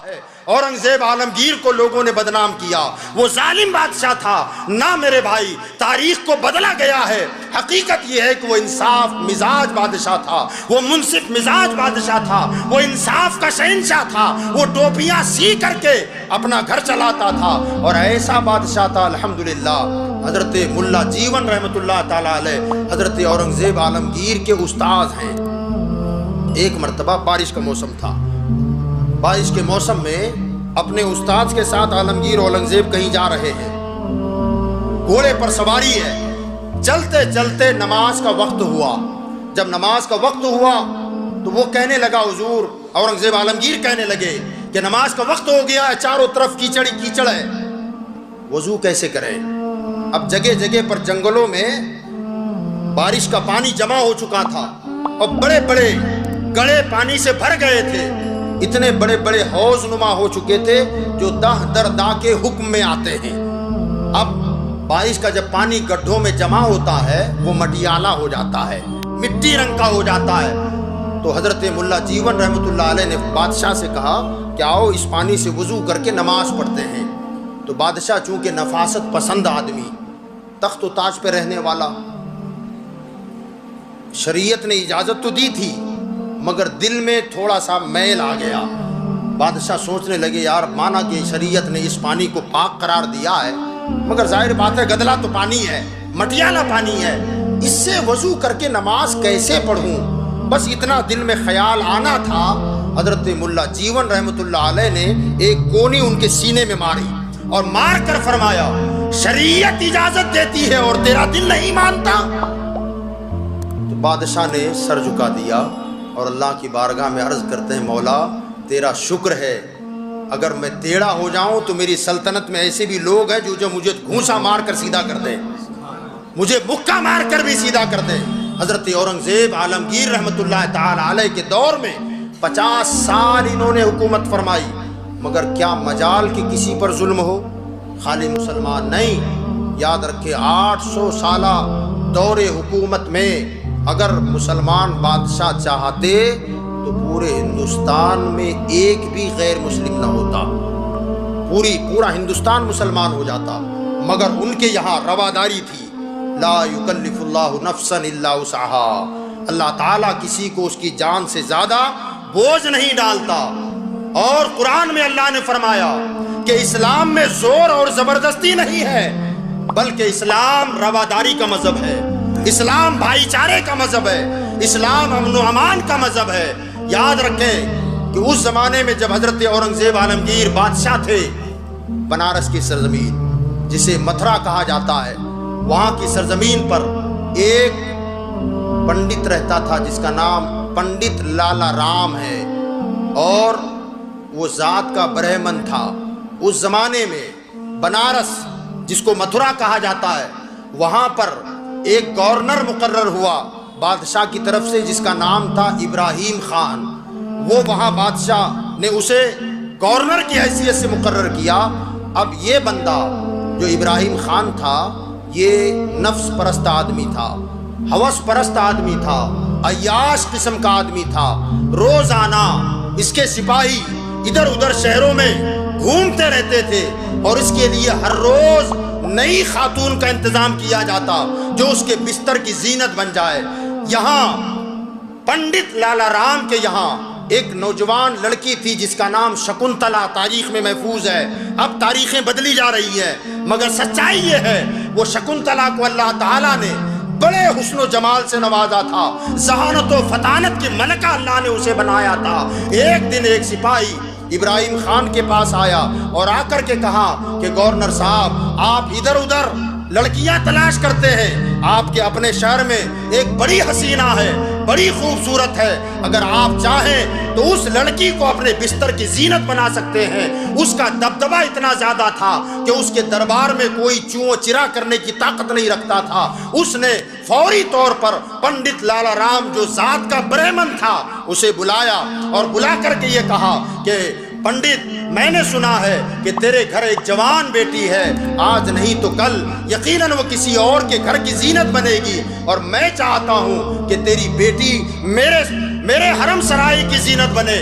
ہے اورنگزیب عالمگیر کو لوگوں نے بدنام کیا، وہ ظالم بادشاہ تھا نہ میرے بھائی، تاریخ کو بدلا گیا ہے۔ حقیقت یہ ہے کہ وہ انصاف مزاج بادشاہ تھا، وہ منصف مزاج بادشاہ تھا، وہ انصاف کا شہنشاہ تھا، وہ ٹوپیاں سی کر کے اپنا گھر چلاتا تھا، اور ایسا بادشاہ تھا الحمدللہ حضرت ملا جیون رحمۃ اللہ تعالی علیہ حضرت اورنگزیب عالمگیر کے استاذ ہیں۔ ایک مرتبہ بارش کا موسم تھا، بارش کے موسم میں اپنے استاد کے ساتھ عالمگیر اورنگزیب کہیں جا رہے ہیں، گھوڑے پر سواری ہے، چلتے چلتے نماز کا وقت ہوا۔ جب نماز کا وقت ہوا تو وہ کہنے لگا، حضور اورنگزیب عالمگیر کہنے لگے کہ نماز کا وقت ہو گیا ہے، چاروں طرف کیچڑ ہی کیچڑ ہے، وضو کیسے کریں؟ اب جگہ جگہ پر جنگلوں میں بارش کا پانی جمع ہو چکا تھا اور بڑے بڑے گڑھے پانی سے بھر گئے تھے، اتنے بڑے بڑے حوض نما ہو چکے تھے جو دہ در دا کے حکم میں آتے ہیں۔ اب بارش کا جب پانی گڈھوں میں جمع ہوتا ہے وہ مٹیالہ ہو جاتا ہے، مٹی رنگ کا ہو جاتا ہے۔ تو حضرت ملا جیون رحمۃ اللہ علیہ نے بادشاہ سے کہا کہ آؤ اس پانی سے وضو کر کے نماز پڑھتے ہیں۔ تو بادشاہ چونکہ نفاست پسند آدمی، تخت و تاج پہ رہنے والا، شریعت نے اجازت تو دی تھی مگر دل میں تھوڑا سا میل آ گیا۔ بادشاہ سوچنے لگے یار مانا کہ شریعت نے اس پانی کو پاک قرار دیا ہے مگر ظاہر بات ہے گدلا تو پانی ہے، مٹیالہ پانی ہے، اس سے وضو کر کے نماز کیسے پڑھوں؟ بس اتنا دل میں خیال آنا تھا۔ حضرت ملا جیون رحمۃ اللہ علیہ نے ایک گونی ان کے سینے میں ماری اور مار کر فرمایا شریعت اجازت دیتی ہے اور تیرا دل نہیں مانتا۔ تو بادشاہ نے سر جھکا دیا اور اللہ کی بارگاہ میں عرض کرتے ہیں مولا تیرا شکر ہے، اگر میں ٹیڑھا ہو جاؤں تو میری سلطنت میں ایسے بھی لوگ ہیں جو مجھے گھونسا مار کر سیدھا کر دیں، مجھے مکہ مار کر بھی سیدھا کر دیں۔ حضرت اورنگزیب عالمگیر رحمۃ اللہ تعالی علیہ کے دور میں 50 سال انہوں نے حکومت فرمائی، مگر کیا مجال کہ کسی پر ظلم ہو؟ خالی مسلمان نہیں، یاد رکھے 800 سالہ دور حکومت میں اگر مسلمان بادشاہ چاہتے تو پورے ہندوستان میں ایک بھی غیر مسلم نہ ہوتا، پورا ہندوستان مسلمان ہو جاتا، مگر ان کے یہاں رواداری تھی، لا یکلف اللہ نفسا الا وسعها، اللہ تعالیٰ کسی کو اس کی جان سے زیادہ بوجھ نہیں ڈالتا۔ اور قرآن میں اللہ نے فرمایا کہ اسلام میں زور اور زبردستی نہیں ہے بلکہ اسلام رواداری کا مذہب ہے، اسلام بھائی چارے کا مذہب ہے، اسلام امن و امان کا مذہب ہے۔ یاد رکھیں کہ اس زمانے میں جب حضرت اورنگزیب عالمگیر بادشاہ تھے، بنارس کی سرزمین جسے متھرا کہا جاتا ہے، وہاں کی سرزمین پر ایک پنڈت رہتا تھا جس کا نام پنڈت لالا رام ہے، اور وہ ذات کا برہمن تھا۔ اس زمانے میں بنارس جس کو متھرا کہا جاتا ہے، وہاں پر ایک گورنر مقرر ہوا بادشاہ کی طرف سے جس کا نام تھا ابراہیم خان۔ وہ وہاں بادشاہ نے اسے گورنر کی حیثیت سے مقرر کیا۔ اب یہ بندہ جو ابراہیم خان تھا یہ نفس پرست آدمی تھا، ہوس پرست آدمی تھا، عیاش قسم کا آدمی تھا۔ روزانہ اس کے سپاہی ادھر ادھر شہروں میں گھومتے رہتے تھے اور اس کے لیے ہر روز نئی خاتون کا انتظام کیا جاتا جو اس کے بستر کی زینت بن جائے۔ یہاں پنڈت لالا رام کے یہاں ایک نوجوان لڑکی تھی جس کا نام شکنتلا تاریخ میں محفوظ ہے۔ اب تاریخیں بدلی جا رہی ہیں مگر سچائی یہ ہے وہ شکنتلا کو اللہ تعالیٰ نے بڑے حسن و جمال سے نوازا تھا، ذہانت و فطانت کی ملکہ اللہ نے اسے بنایا تھا۔ ایک دن ایک سپاہی ابراہیم خان کے پاس آیا اور آ کر کے کہا کہ گورنر صاحب آپ ادھر ادھر لڑکیاں تلاش کرتے ہیں، آپ کے اپنے شہر میں ایک بڑی حسینہ ہے، بڑی خوبصورت ہے، اگر آپ چاہیں تو اس لڑکی کو اپنے بستر کی زینت بنا سکتے ہیں۔ اس کا دبدبہ اتنا زیادہ تھا کہ اس کے دربار میں کوئی چوں چرا کرنے کی طاقت نہیں رکھتا تھا۔ اس نے فوری طور پر پنڈت لالا رام جو ذات کا برہمن تھا اسے بلایا اور بلا کر کے یہ کہا کہ پنڈت میں نے سنا ہے کہ تیرے گھر ایک جوان بیٹی ہے، آج نہیں تو کل یقیناً وہ کسی اور کے گھر کی زینت بنے گی، اور میں چاہتا ہوں کہ تیری بیٹی میرے حرم سرائی کی زینت بنے،